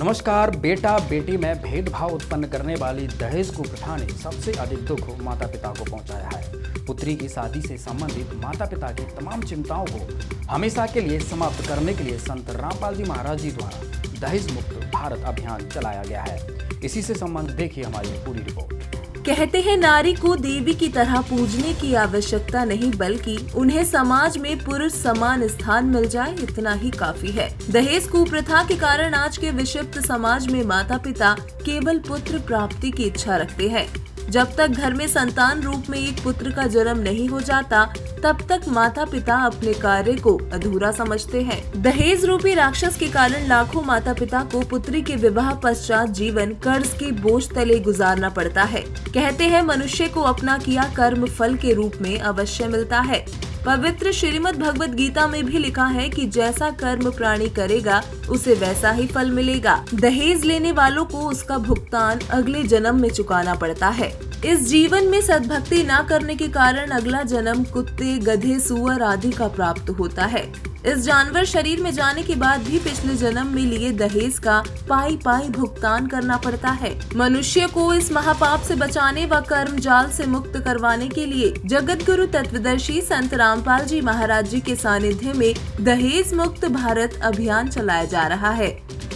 नमस्कार। बेटा बेटी में भेदभाव उत्पन्न करने वाली दहेज कुप्रथा ने सबसे अधिक दुख माता पिता को पहुंचाया है। पुत्री की शादी से संबंधित माता पिता की तमाम चिंताओं को हमेशा के लिए समाप्त करने के लिए संत रामपाल जी महाराज जी द्वारा दहेज मुक्त भारत अभियान चलाया गया है। इसी से संबंधित देखिए हमारी पूरी रिपोर्ट। कहते हैं नारी को देवी की तरह पूजने की आवश्यकता नहीं, बल्कि उन्हें समाज में पुरुष समान स्थान मिल जाए, इतना ही काफी है। दहेज कुप्रथा के कारण आज के विक्षिप्त समाज में माता पिता केवल पुत्र प्राप्ति की इच्छा रखते हैं। जब तक घर में संतान रूप में एक पुत्र का जन्म नहीं हो जाता, तब तक माता पिता अपने कार्य को अधूरा समझते हैं। दहेज रूपी राक्षस के कारण लाखों माता पिता को पुत्री के विवाह पश्चात जीवन कर्ज के बोझ तले गुजारना पड़ता है। कहते हैं मनुष्य को अपना किया कर्म फल के रूप में अवश्य मिलता है। पवित्र श्रीमद् भगवत गीता में भी लिखा है कि जैसा कर्म प्राणी करेगा उसे वैसा ही फल मिलेगा। दहेज लेने वालों को उसका भुगतान अगले जन्म में चुकाना पड़ता है। इस जीवन में सद्भक्ति न करने के कारण अगला जन्म कुत्ते, गधे, सुअर आदि का प्राप्त होता है। इस जानवर शरीर में जाने के बाद भी पिछले जन्म में लिए दहेज का पाई पाई भुगतान करना पड़ता है। मनुष्य को इस महापाप से बचाने व कर्म जाल से मुक्त करवाने के लिए जगत गुरु तत्वदर्शी संत रामपाल जी महाराज जी के सानिध्य में दहेज मुक्त भारत अभियान चलाया जा रहा है।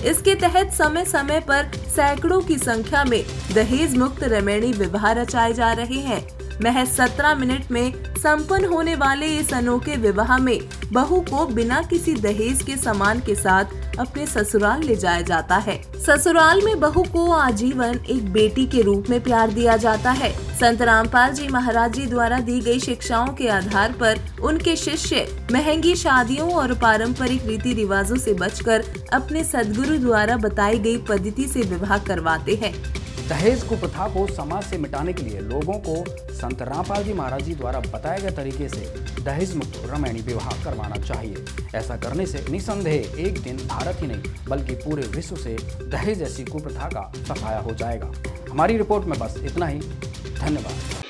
इसके तहत समय समय पर सैकड़ों की संख्या में दहेज मुक्त रमणीय विवाह रचाए जा रहे हैं। महज 17 मिनट में संपन्न होने वाले इस अनोखे विवाह में बहू को बिना किसी दहेज के सामान के साथ अपने ससुराल ले जाया जाता है। ससुराल में बहू को आजीवन एक बेटी के रूप में प्यार दिया जाता है। संत रामपाल जी महाराज जी द्वारा दी गई शिक्षाओं के आधार पर उनके शिष्य महंगी शादियों और पारंपरिक रीति रिवाजों से बचकर अपने सदगुरु द्वारा बताई गई पद्धति से विवाह करवाते हैं। दहेज कुप्रथा को समाज से मिटाने के लिए लोगों को संत रामपाल जी महाराज जी द्वारा बताए गए तरीके से दहेज मुक्त रमणीय विवाह करवाना चाहिए। ऐसा करने से निसंदेह एक दिन भारत ही नहीं बल्कि पूरे विश्व से दहेज जैसी कुप्रथा का सफाया हो जाएगा। हमारी रिपोर्ट में बस इतना ही। धन्यवाद।